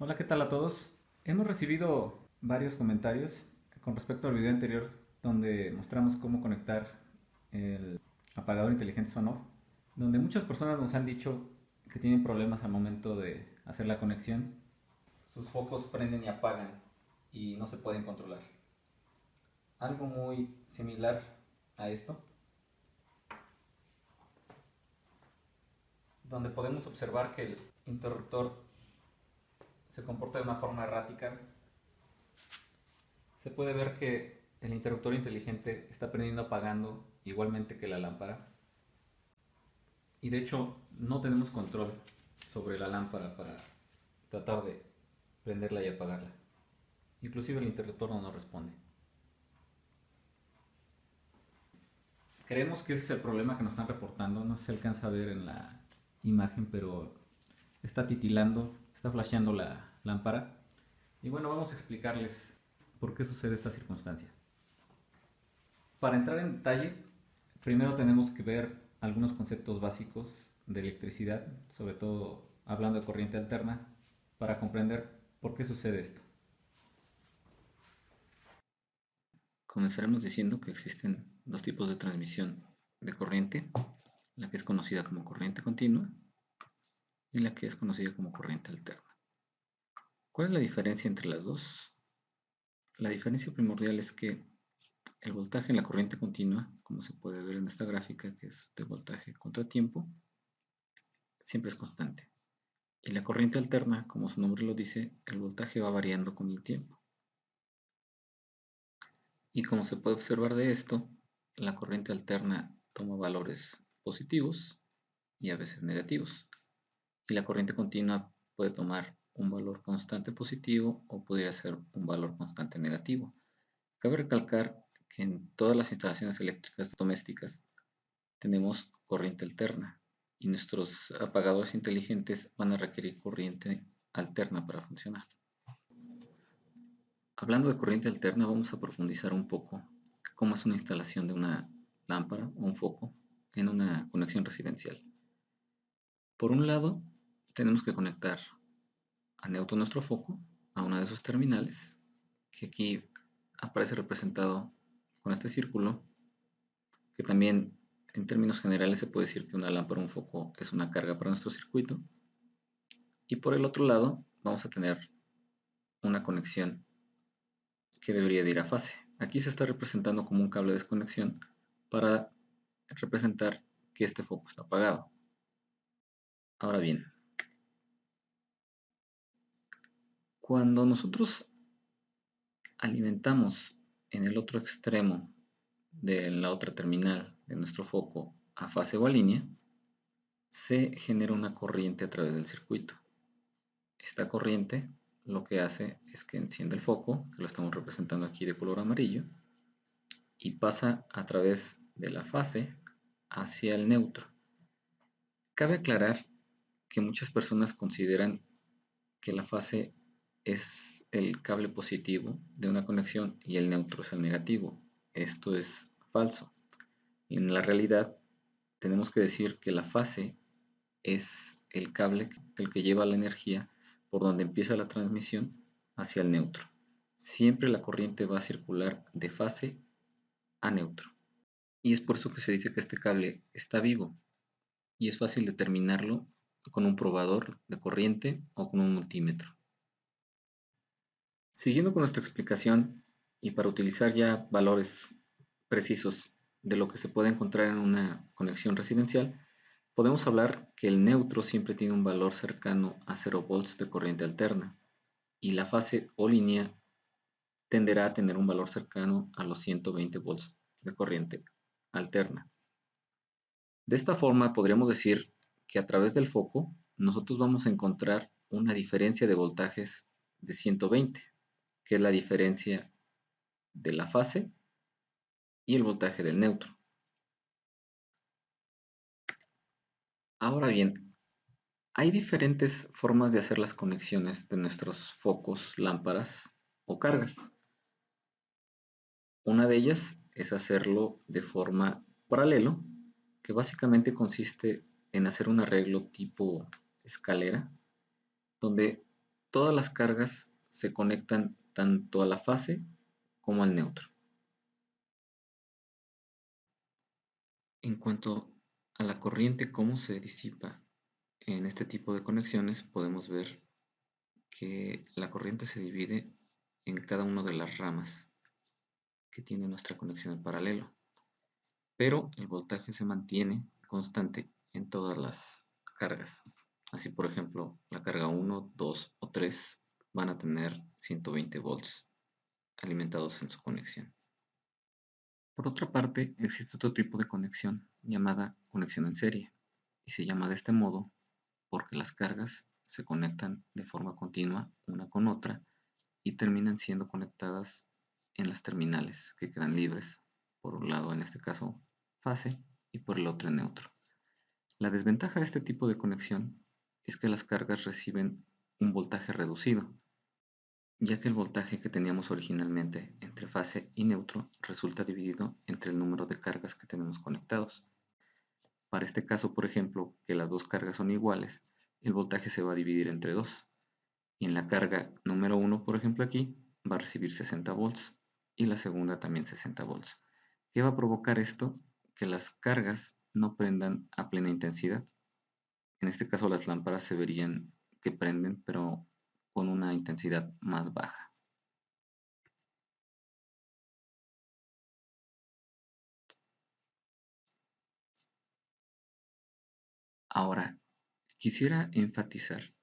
Hola, ¿qué tal a todos? Hemos recibido varios comentarios con respecto al video anterior donde mostramos cómo conectar el apagador inteligente Sonoff, donde muchas personas nos han dicho que tienen problemas al momento de hacer la conexión. Sus focos prenden y apagan y no se pueden controlar. Algo muy similar a esto, donde podemos observar que el interruptor se comporta de una forma errática. Se puede ver que el interruptor inteligente está prendiendo apagando igualmente que la lámpara. Y de hecho no tenemos control sobre la lámpara para tratar de prenderla y apagarla. Inclusive el interruptor no nos responde. Creemos que ese es el problema que nos están reportando. No se alcanza a ver en la imagen, pero está titilando, está flasheando la lámpara. Y bueno, vamos a explicarles por qué sucede esta circunstancia. Para entrar en detalle, primero tenemos que ver algunos conceptos básicos de electricidad, sobre todo hablando de corriente alterna, para comprender por qué sucede esto. Comenzaremos diciendo que existen dos tipos de transmisión de corriente, la que es conocida como corriente continua y la que es conocida como corriente alterna. ¿Cuál es la diferencia entre las dos? La diferencia primordial es que el voltaje en la corriente continua, como se puede ver en esta gráfica, que es de voltaje contra tiempo, siempre es constante. Y la corriente alterna, como su nombre lo dice, el voltaje va variando con el tiempo. Y como se puede observar de esto, la corriente alterna toma valores positivos y a veces negativos. Y la corriente continua puede tomar un valor constante positivo o podría ser un valor constante negativo. Cabe recalcar que en todas las instalaciones eléctricas domésticas tenemos corriente alterna y nuestros apagadores inteligentes van a requerir corriente alterna para funcionar. Hablando de corriente alterna, vamos a profundizar un poco cómo es una instalación de una lámpara o un foco en una conexión residencial. Por un lado, tenemos que conectar a neutro nuestro foco a una de sus terminales, que aquí aparece representado con este círculo, que también en términos generales se puede decir que una lámpara o un foco es una carga para nuestro circuito. Y por el otro lado, vamos a tener una conexión que debería de ir a fase. Aquí se está representando como un cable de desconexión para representar que este foco está apagado. Ahora bien, cuando nosotros alimentamos en el otro extremo de la otra terminal de nuestro foco a fase o a línea, se genera una corriente a través del circuito. Esta corriente lo que hace es que enciende el foco, que lo estamos representando aquí de color amarillo, y pasa a través de la fase hacia el neutro. Cabe aclarar que muchas personas consideran que la fase es el cable positivo de una conexión y el neutro es el negativo. Esto es falso. En la realidad, tenemos que decir que la fase es el cable el que lleva la energía por donde empieza la transmisión hacia el neutro. Siempre la corriente va a circular de fase a neutro. Y es por eso que se dice que este cable está vivo y es fácil determinarlo con un probador de corriente o con un multímetro. Siguiendo con nuestra explicación y para utilizar ya valores precisos de lo que se puede encontrar en una conexión residencial, podemos hablar que el neutro siempre tiene un valor cercano a 0 volts de corriente alterna y la fase o línea tenderá a tener un valor cercano a los 120 volts de corriente alterna. De esta forma podríamos decir que a través del foco nosotros vamos a encontrar una diferencia de voltajes de 120, que es la diferencia de la fase y el voltaje del neutro. Ahora bien, hay diferentes formas de hacer las conexiones de nuestros focos, lámparas o cargas. Una de ellas es hacerlo de forma paralelo, que básicamente consiste en hacer un arreglo tipo escalera, donde Todas las cargas se conectan tanto a la fase como al neutro. En cuanto a la corriente, cómo se disipa en este tipo de conexiones, podemos ver que la corriente se divide en cada una de las ramas que tiene nuestra conexión en paralelo, pero el voltaje se mantiene constante en todas las cargas. Así, por ejemplo, la carga 1, 2 o 3 van a tener 120 volts alimentados en su conexión. Por otra parte, existe otro tipo de conexión llamada conexión en serie, y se llama de este modo porque las cargas se conectan de forma continua una con otra y terminan siendo conectadas en las terminales que quedan libres, por un lado en este caso fase y por el otro en neutro. La desventaja de este tipo de conexión es que las cargas reciben un voltaje reducido, ya que el voltaje que teníamos originalmente entre fase y neutro resulta dividido entre el número de cargas que tenemos conectados. Para este caso, por ejemplo, que las dos cargas son iguales, el voltaje se va a dividir entre 2. Y en la carga número 1, por ejemplo aquí, va a recibir 60 volts y la segunda también 60 volts. ¿Qué va a provocar esto? Que las cargas no prendan a plena intensidad. En este caso las lámparas se verían que prenden, pero con una intensidad más baja. Ahora, quisiera enfatizar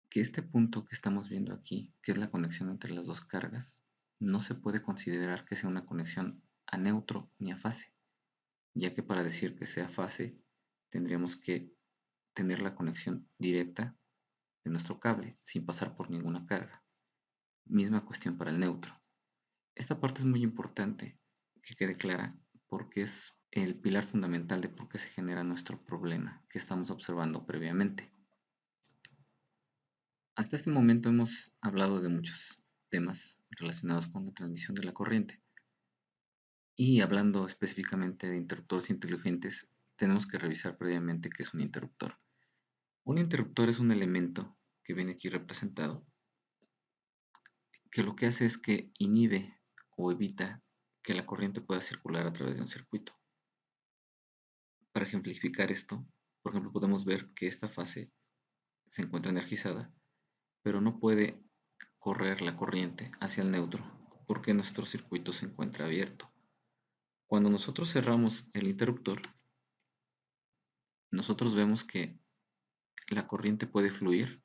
que este punto que estamos viendo aquí, que es la conexión entre las dos cargas, no se puede considerar que sea una conexión a neutro ni a fase, ya que para decir que sea fase tendríamos que tener la conexión directa de nuestro cable sin pasar por ninguna carga. Misma cuestión para el neutro. Esta parte es muy importante que quede clara porque es el pilar fundamental de por qué se genera nuestro problema que estamos observando previamente. Hasta este momento hemos hablado de muchos temas relacionados con la transmisión de la corriente. Y hablando específicamente de interruptores inteligentes, tenemos que revisar previamente qué es un interruptor. Un interruptor es un elemento que viene aquí representado, que lo que hace es que inhibe o evita que la corriente pueda circular a través de un circuito. Para ejemplificar esto, por ejemplo, podemos ver que esta fase se encuentra energizada, pero no puede correr la corriente hacia el neutro porque nuestro circuito se encuentra abierto. Cuando nosotros cerramos el interruptor, nosotros vemos que la corriente puede fluir,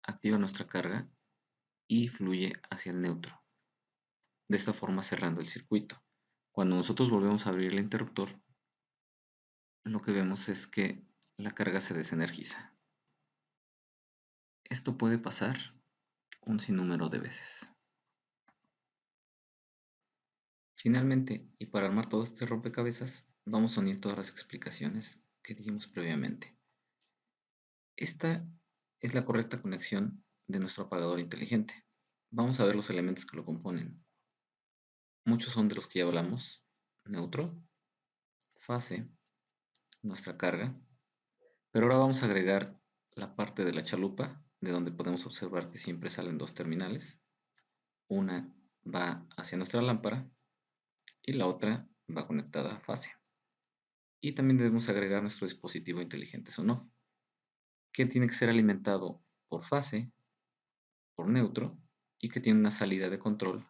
activa nuestra carga y fluye hacia el neutro, de esta forma cerrando el circuito. Cuando nosotros volvemos a abrir el interruptor, lo que vemos es que la carga se desenergiza. Esto puede pasar un sinnúmero de veces. Finalmente, y para armar todo este rompecabezas, vamos a unir todas las explicaciones que dijimos previamente. Esta es la correcta conexión de nuestro apagador inteligente. Vamos a ver los elementos que lo componen. Muchos son de los que ya hablamos: neutro, fase, nuestra carga, pero ahora vamos a agregar la parte de la chalupa, de donde podemos observar que siempre salen dos terminales. Una va hacia nuestra lámpara y la otra va conectada a fase. Y también debemos agregar nuestro dispositivo inteligente Sonoff, que tiene que ser alimentado por fase, por neutro, y que tiene una salida de control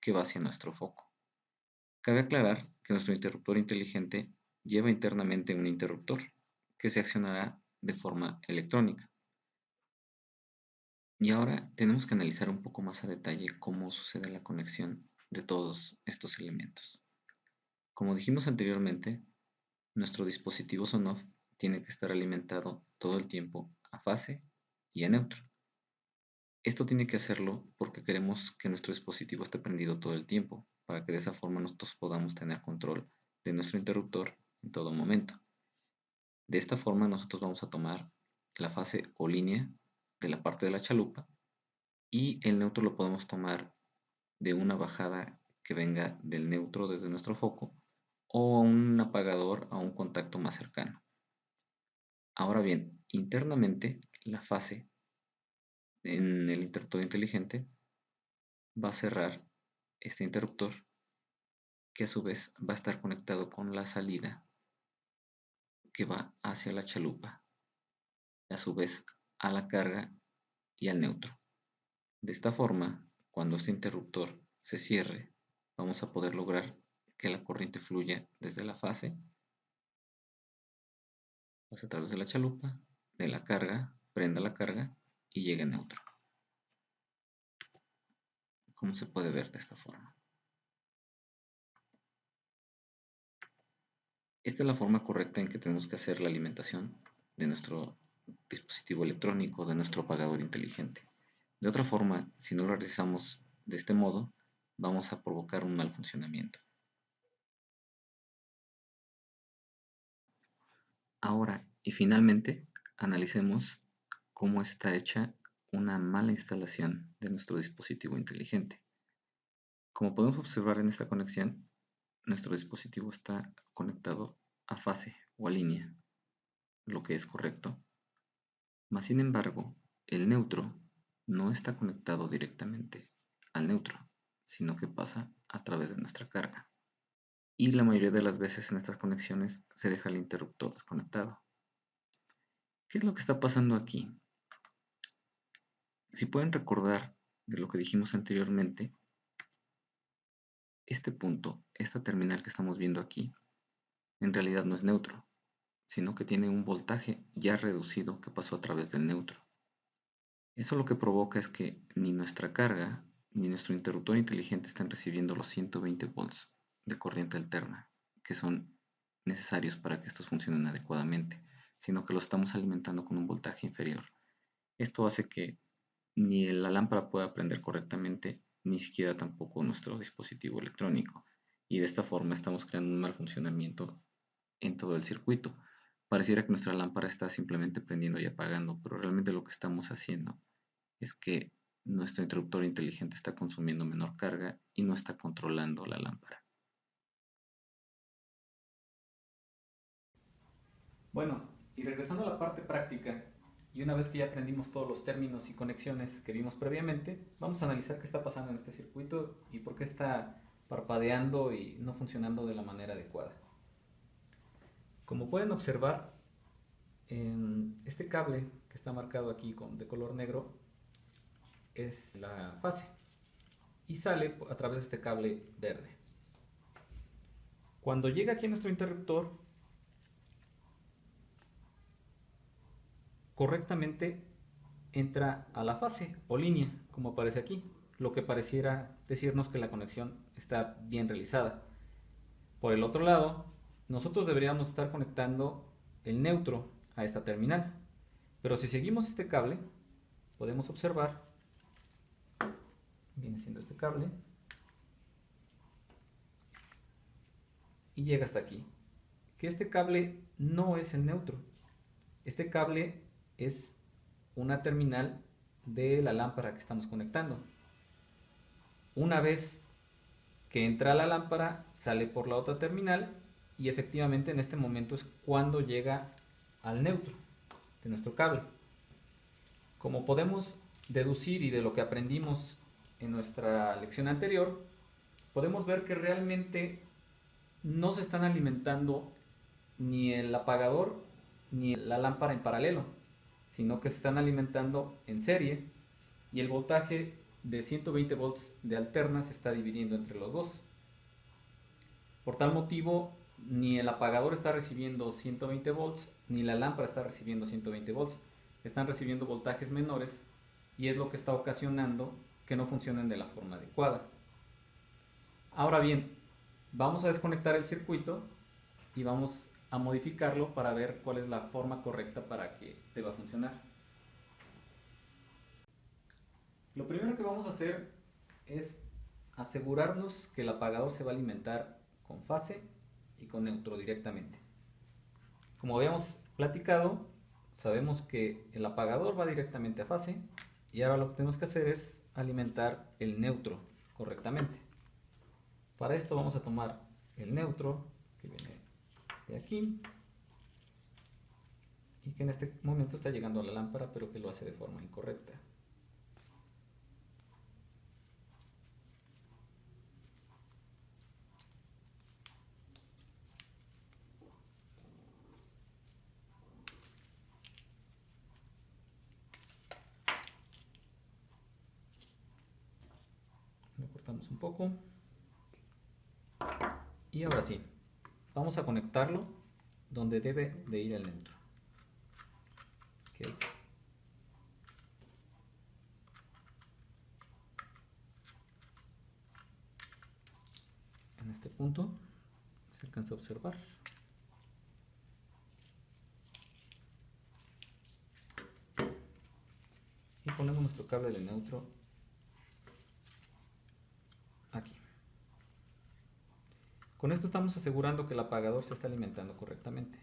que va hacia nuestro foco. Cabe aclarar que nuestro interruptor inteligente lleva internamente un interruptor que se accionará de forma electrónica. Y ahora tenemos que analizar un poco más a detalle cómo sucede la conexión de todos estos elementos. Como dijimos anteriormente, nuestro dispositivo Sonoff tiene que estar alimentado todo el tiempo a fase y a neutro. Esto tiene que hacerlo porque queremos que nuestro dispositivo esté prendido todo el tiempo, para que de esa forma nosotros podamos tener control de nuestro interruptor en todo momento. De esta forma nosotros vamos a tomar la fase o línea de la parte de la chalupa y el neutro lo podemos tomar de una bajada que venga del neutro desde nuestro foco o a un apagador a un contacto más cercano. Ahora bien, internamente la fase en el interruptor inteligente va a cerrar este interruptor, que a su vez va a estar conectado con la salida que va hacia la chalupa, a su vez a la carga y al neutro. De esta forma, cuando este interruptor se cierre, vamos a poder lograr que la corriente fluya desde la fase, pase a través de la chalupa, de la carga, prenda la carga y llegue a neutro, como se puede ver de esta forma. Esta es la forma correcta en que tenemos que hacer la alimentación de nuestro dispositivo electrónico, de nuestro apagador inteligente. De otra forma, si no lo realizamos de este modo, vamos a provocar un mal funcionamiento. Ahora, y finalmente, analicemos cómo está hecha una mala instalación de nuestro dispositivo inteligente. Como podemos observar en esta conexión, nuestro dispositivo está conectado a fase o a línea, lo que es correcto. Mas, sin embargo, el neutro no está conectado directamente al neutro, sino que pasa a través de nuestra carga. Y la mayoría de las veces en estas conexiones se deja el interruptor desconectado. ¿Qué es lo que está pasando aquí? Si pueden recordar de lo que dijimos anteriormente, este punto, esta terminal que estamos viendo aquí, en realidad no es neutro, sino que tiene un voltaje ya reducido que pasó a través del neutro. Eso lo que provoca es que ni nuestra carga ni nuestro interruptor inteligente están recibiendo los 120 volts de corriente alterna, que son necesarios para que estos funcionen adecuadamente, sino que lo estamos alimentando con un voltaje inferior. Esto hace que ni la lámpara pueda prender correctamente, ni siquiera tampoco nuestro dispositivo electrónico. Y de esta forma estamos creando un mal funcionamiento en todo el circuito. Pareciera que nuestra lámpara está simplemente prendiendo y apagando, pero realmente lo que estamos haciendo es que nuestro interruptor inteligente está consumiendo menor carga y no está controlando la lámpara. Bueno, y regresando a la parte práctica, y una vez que ya aprendimos todos los términos y conexiones que vimos previamente, vamos a analizar qué está pasando en este circuito y por qué está parpadeando y no funcionando de la manera adecuada. Como pueden observar, en este cable que está marcado aquí de color negro es la fase y sale a través de este cable verde. Cuando llega aquí a nuestro interruptor, correctamente entra a la fase o línea, como aparece aquí, lo que pareciera decirnos que la conexión está bien realizada. Por el otro lado, nosotros deberíamos estar conectando el neutro a esta terminal, pero si seguimos este cable, podemos observar, viene siendo este cable, y llega hasta aquí, que este cable no es el neutro. Este cable es una terminal de la lámpara que estamos conectando. Una vez que entra la lámpara, sale por la otra terminal y efectivamente en este momento es cuando llega al neutro de nuestro cable. Como podemos deducir y de lo que aprendimos en nuestra lección anterior, podemos ver que realmente no se están alimentando ni el apagador ni la lámpara en paralelo, sino que se están alimentando en serie y el voltaje de 120 volts de alterna se está dividiendo entre los dos. Por tal motivo, ni el apagador está recibiendo 120 volts, ni la lámpara está recibiendo 120 volts. Están recibiendo voltajes menores y es lo que está ocasionando que no funcionen de la forma adecuada. Ahora bien, vamos a desconectar el circuito y vamos a modificarlo para ver cuál es la forma correcta para que deba funcionar. Lo primero que vamos a hacer es asegurarnos que el apagador se va a alimentar con fase y con neutro directamente. Como habíamos platicado, sabemos que el apagador va directamente a fase y ahora lo que tenemos que hacer es alimentar el neutro correctamente. Para esto vamos a tomar el neutro que viene de aquí y que en este momento está llegando a la lámpara pero que lo hace de forma incorrecta. Bajamos un poco. Y ahora sí, vamos a conectarlo donde debe de ir el neutro, que es en este punto. Se alcanza a observar. Y ponemos nuestro cable de neutro aquí. Con esto estamos asegurando que el apagador se está alimentando correctamente.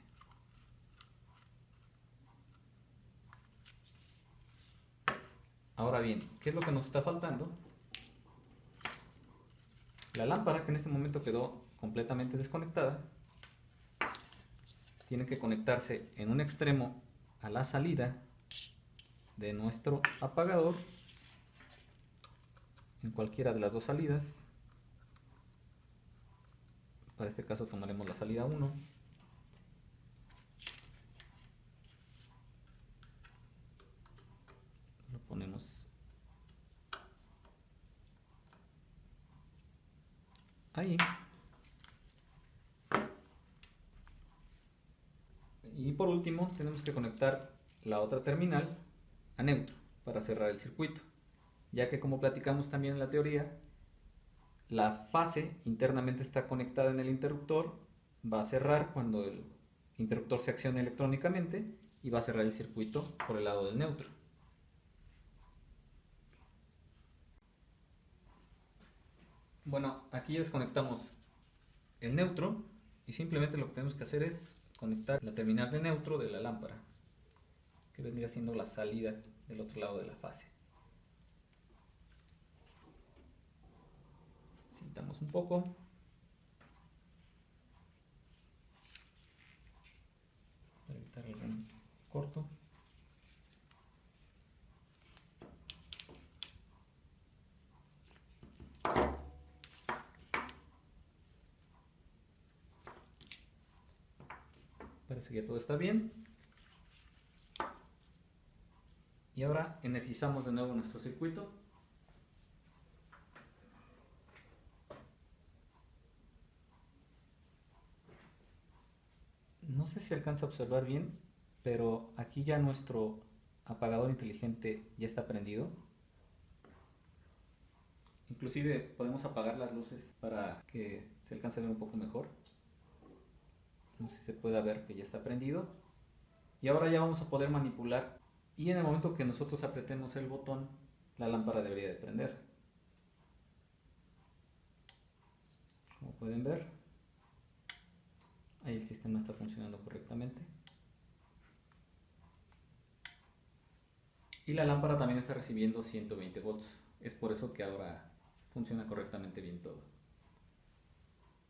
Ahora bien, ¿qué es lo que nos está faltando? La lámpara, que en este momento quedó completamente desconectada, tiene que conectarse en un extremo a la salida de nuestro apagador, en cualquiera de las dos salidas. Para este caso tomaremos la salida 1. Lo ponemos ahí. Y por último tenemos que conectar la otra terminal a neutro para cerrar el circuito, ya que, como platicamos también en la teoría, la fase internamente está conectada en el interruptor, va a cerrar cuando el interruptor se accione electrónicamente y va a cerrar el circuito por el lado del neutro. Bueno, aquí ya desconectamos el neutro y simplemente lo que tenemos que hacer es conectar la terminal de neutro de la lámpara, que vendría siendo la salida del otro lado de la fase. Cintamos un poco. Para evitar algún corto. Parece que ya todo está bien. Y ahora energizamos de nuevo nuestro circuito. No sé si alcanza a observar bien, pero aquí ya nuestro apagador inteligente ya está prendido. Inclusive podemos apagar las luces para que se alcance a ver un poco mejor. No sé si se puede ver que ya está prendido. Y ahora ya vamos a poder manipular, y en el momento que nosotros apretemos el botón, la lámpara debería de prender. Como pueden ver, ahí el sistema está funcionando correctamente. Y la lámpara también está recibiendo 120 volts. Es por eso que ahora funciona correctamente bien todo.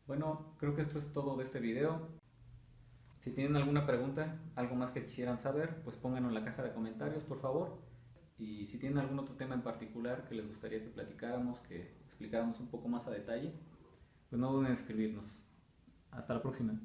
Bueno, creo que esto es todo de este video. Si tienen alguna pregunta, algo más que quisieran saber, pues pónganlo en la caja de comentarios, por favor. Y si tienen algún otro tema en particular que les gustaría que platicáramos, que explicáramos un poco más a detalle, pues no duden en escribirnos. Hasta la próxima.